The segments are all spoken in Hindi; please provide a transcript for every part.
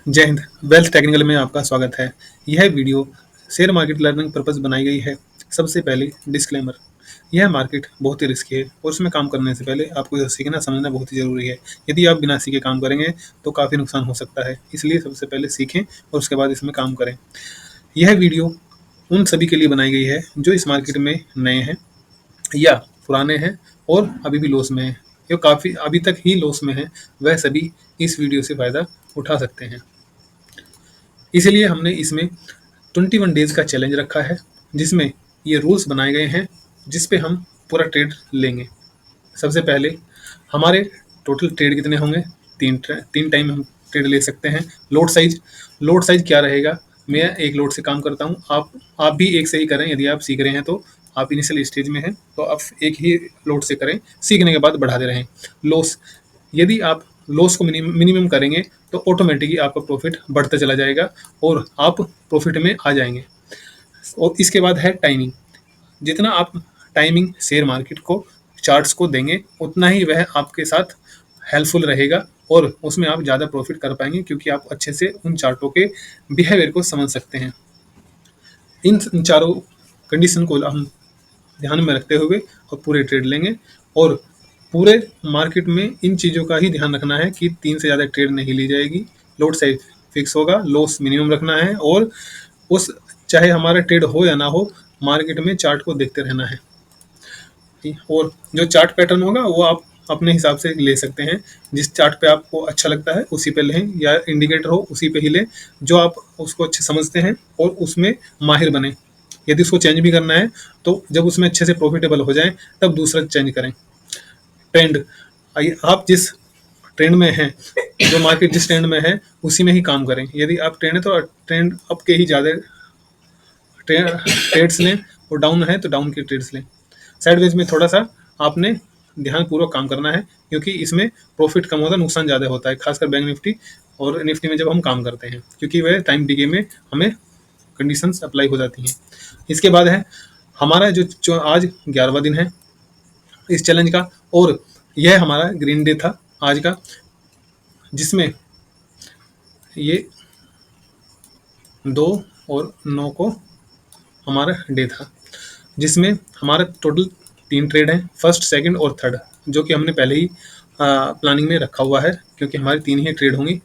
जय हिंद। वेल्थ टेक्निकल में आपका स्वागत है। यह video share market learning purpose बनाई गई है। सबसे पहले डिस्क्लेमर, यह मार्केट बहुत ही रिस्की है और उसमें काम करने से पहले आपको यह सीखना समझना बहुत ही ज़रूरी है। यदि आप बिना सीखे काम करेंगे तो काफ़ी नुकसान हो सकता है, इसलिए सबसे पहले सीखें और उसके बाद इसमें काम करें। यह वीडियो उन सभी के लिए बनाई गई है जो इस मार्केट में नए हैं या पुराने हैं और अभी भी लॉस में हैं। जो काफ़ी अभी तक ही लॉस में हैं, वह सभी इस वीडियो से फ़ायदा उठा सकते हैं। इसीलिए हमने इसमें 21 डेज़ का चैलेंज रखा है, जिसमें ये रूल्स बनाए गए हैं जिस पे हम पूरा ट्रेड लेंगे। सबसे पहले हमारे टोटल ट्रेड कितने होंगे? तीन टाइम हम ट्रेड ले सकते हैं। लोड साइज क्या रहेगा? मैं एक लोड से काम करता हूँ, आप भी एक से ही करें। यदि आप सीख रहे हैं तो आप इनिशियल स्टेज में हैं तो आप एक ही लोड से करें, सीखने के बाद बढ़ाते रहें। लॉस, यदि आप लॉस को मिनिमम करेंगे तो ऑटोमेटिकली आपका प्रॉफिट बढ़ता चला जाएगा और आप प्रॉफिट में आ जाएंगे। और इसके बाद है टाइमिंग। जितना आप टाइमिंग शेयर मार्केट को, चार्ट्स को देंगे, उतना ही वह आपके साथ हेल्पफुल रहेगा और उसमें आप ज़्यादा प्रॉफिट कर पाएंगे, क्योंकि आप अच्छे से उन चार्टों के बिहेवियर को समझ सकते हैं। इन चारों कंडीशन को हम ध्यान में रखते हुए और पूरे ट्रेड लेंगे। और पूरे मार्केट में इन चीज़ों का ही ध्यान रखना है कि 3 से ज़्यादा ट्रेड नहीं ली जाएगी, लोड साइज फिक्स होगा, लॉस मिनिमम रखना है और उस चाहे हमारा ट्रेड हो या ना हो, मार्केट में चार्ट को देखते रहना है। और जो चार्ट पैटर्न होगा वो आप अपने हिसाब से ले सकते हैं। जिस चार्ट पे आपको अच्छा लगता है उसी पे लें, या इंडिकेटर हो उसी पे ही लें जो आप उसको अच्छे समझते हैं और उसमें माहिर बने। यदि उसको चेंज भी करना है तो जब उसमें अच्छे से प्रॉफिटेबल हो जाए तब दूसरा चेंज करें। ट्रेंड, आप जिस ट्रेंड में हैं, जो मार्केट जिस ट्रेंड में है उसी में ही काम करें। यदि आप ट्रेंड है तो ट्रेंड अप के ही ज़्यादा ट्रेड्स लें और डाउन है तो डाउन के ट्रेड्स लें। साइडवेज में थोड़ा सा आपने ध्यानपूर्वक काम करना है, क्योंकि इसमें प्रॉफिट कम होता है, नुकसान ज़्यादा होता है, खासकर बैंक निफ्टी और निफ्टी में जब हम काम करते हैं, क्योंकि वह टाइम डिके में हमें कंडीशंस अप्लाई हो जाती हैं। इसके बाद है हमारा जो आज 11वां दिन है इस चैलेंज का, और यह हमारा ग्रीन डे था आज का, जिसमें ये 2 और 9 को हमारा डे था, जिसमें हमारा टोटल 3 ट्रेड हैं, फर्स्ट, सेकंड और थर्ड, जो कि हमने पहले ही प्लानिंग में रखा हुआ है, क्योंकि हमारी 3 ही ट्रेड होंगी।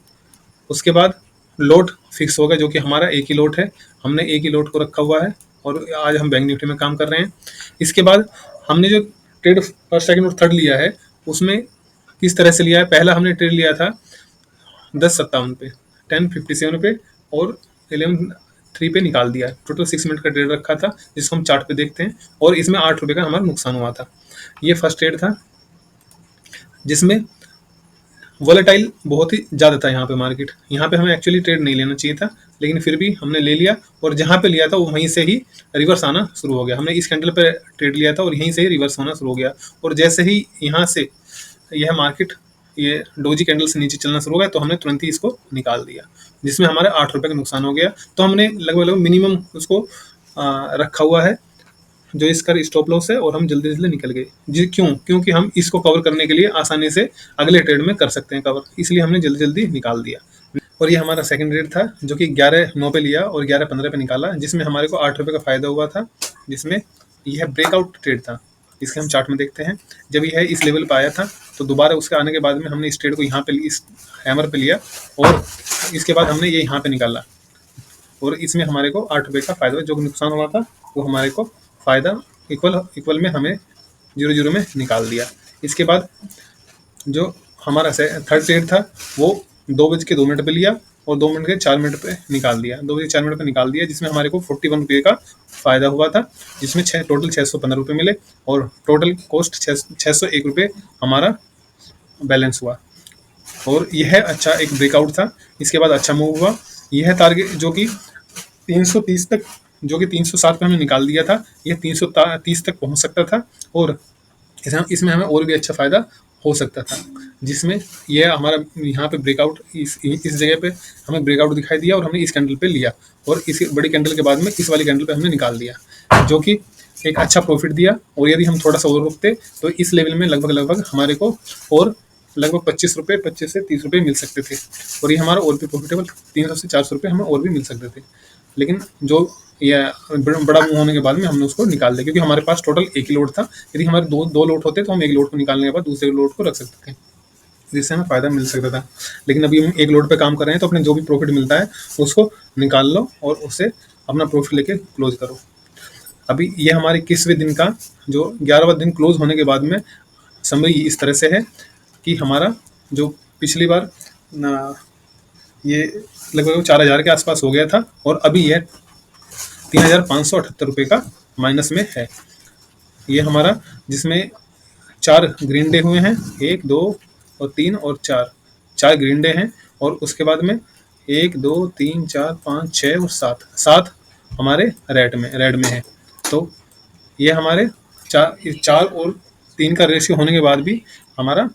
उसके बाद लोट फिक्स होगा, जो कि हमारा एक ही लोट है, हमने एक ही लोट को रखा हुआ है और आज हम बैंक निफ्टी में काम कर रहे हैं। इसके बाद हमने जो ट्रेड फर्स्ट, सेकंड और थर्ड लिया है उसमें किस तरह से लिया है? पहला हमने ट्रेड लिया था 10:57 पे, 10:57 पे और 11:03 पे निकाल दिया। टोटल 6 मिनट का ट्रेड रखा था, जिसको हम चार्ट पे देखते हैं, और इसमें 8 रुपये का हमारा नुकसान हुआ था। ये फर्स्ट ट्रेड था, जिसमें वोलेटाइल बहुत ही ज़्यादा था यहाँ पे मार्केट। यहाँ पे हमें एक्चुअली ट्रेड नहीं लेना चाहिए था, लेकिन फिर भी हमने ले लिया, और जहाँ पे लिया था वो वहीं से ही रिवर्स आना शुरू हो गया। हमने इस कैंडल पे ट्रेड लिया था और यहीं से ही रिवर्स होना शुरू हो गया, और जैसे ही यहाँ से यह मार्केट ये डोजी कैंडल से नीचे चलना शुरू हो गया तो हमने तुरंत ही इसको निकाल दिया, जिसमें हमारे 8 रुपये का नुकसान हो गया। तो हमने लगभग मिनिमम उसको रखा हुआ है, जो इसका स्टॉप लॉस है, और हम जल्दी जल्दी निकल गए। जी क्यों? क्योंकि हम इसको कवर करने के लिए आसानी से अगले ट्रेड में कर सकते हैं कवर, इसलिए हमने जल्दी जल्दी निकाल दिया। और ये हमारा सेकंड ट्रेड था, जो कि 11:09 पे लिया और 11:15 पे निकाला, जिसमें हमारे को 8 रुपये का फायदा हुआ था, जिसमें यह ब्रेकआउट ट्रेड था। इसके हम चार्ट में देखते हैं, जब यह इस लेवल पर आया था तो दोबारा उसके आने के बाद में हमने इस ट्रेड को यहाँ पे इस हैमर पे लिया, और इसके बाद हमने ये यहाँ पे निकाला, और इसमें हमारे को 8 रुपये का फायदा, जो नुकसान हुआ था वो हमारे को फायदा इक्वल में हमें 0-0 में निकाल दिया। इसके बाद जो हमारा थर्ड ट्रेड था वो 2:02 पे लिया और 2 मिनट के 4 मिनट पे निकाल दिया, 2 बजे 4 मिनट पे निकाल दिया, जिसमें हमारे को 41 रुपये का फायदा हुआ था, जिसमें टोटल 615 रुपये मिले, और टोटल कॉस्ट 601 रुपये हमारा बैलेंस हुआ। और यह अच्छा एक ब्रेकआउट था। इसके बाद अच्छा मूव हुआ। यह टारगेट जो कि 330 तक, जो कि 307 पे हमने निकाल दिया था, यह 330 तक पहुंच सकता था, और इसमें हमें और भी अच्छा फायदा हो सकता था, जिसमें यह हमारा यहाँ पे ब्रेकआउट इस जगह पे हमें ब्रेकआउट दिखाई दिया, और हमने इस कैंडल पे लिया, और इस बड़ी कैंडल के बाद में इस वाली कैंडल पे हमने निकाल दिया, जो कि एक अच्छा प्रॉफिट दिया। और यदि हम थोड़ा सा और रुकते तो इस लेवल में लगभग हमारे को और लगभग 25 रुपये, 25 से 30 रुपये मिल सकते थे, और ये हमारा और भी प्रॉफिटेबल 300 से 400 रुपये हमें और भी मिल सकते थे। लेकिन जो ये बड़ा मुंह होने के बाद में हमने उसको निकाल दिया, क्योंकि हमारे पास टोटल एक ही लोड था। यदि हमारे दो लोड होते तो हम एक लोड को निकालने के बाद दूसरे लोड को रख सकते थे, जिससे हमें फ़ायदा मिल सकता था। लेकिन अभी हम एक लोड पे काम कर रहे हैं, तो अपने जो भी प्रॉफिट मिलता है उसको निकाल लो और उससे अपना प्रॉफिट लेके क्लोज करो। अभी ये हमारे 21वें दिन का, जो 11वां दिन क्लोज होने के बाद में समरी इस तरह से है कि हमारा जो पिछली बार ये लगभग 4000 के आसपास हो गया था, और अभी यह 3578 रुपये का माइनस में है। ये हमारा, जिसमें 4 ग्रीन डे हुए हैं, 1 2 और 3 और 4 ग्रीन डे हैं, और उसके बाद में 1 2 3 4 5 6 और 7 हमारे रेड में है। तो ये हमारे 4 और 3 का रेशियो होने के बाद भी हमारा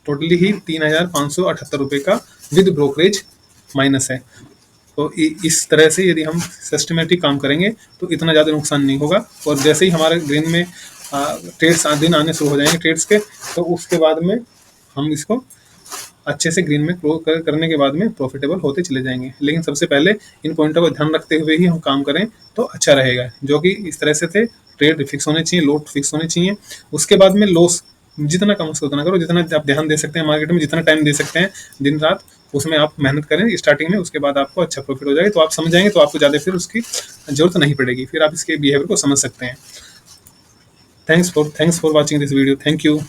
टोटली ही 3578 रुपये का विद ब्रोकरेज माइनस है। तो इस तरह से यदि हम सिस्टमेटिक काम करेंगे तो इतना ज़्यादा नुकसान नहीं होगा। और जैसे ही हमारे ग्रीन में ट्रेड्स दिन आने शुरू हो जाएंगे ट्रेड्स के, तो उसके बाद में हम इसको अच्छे से ग्रीन में क्लोज करने के बाद में प्रॉफिटेबल होते चले जाएंगे। लेकिन सबसे पहले इन पॉइंटों को ध्यान रखते हुए ही हम काम करें तो अच्छा रहेगा, जो कि इस तरह से थे। ट्रेड फिक्स होने चाहिए, लोड फिक्स होने चाहिए। उसके बाद में लॉस जितना कम से उतना करो, जितना आप ध्यान दे सकते हैं मार्केट में, जितना टाइम दे सकते हैं दिन रात, उसमें आप मेहनत करें स्टार्टिंग में। उसके बाद आपको अच्छा प्रॉफिट हो जाएगा, तो आप समझ जाएंगे, तो आपको ज़्यादा फिर उसकी जरूरत नहीं पड़ेगी, फिर आप इसके बिहेवियर को समझ सकते हैं। Thanks for watching this video. Thank you.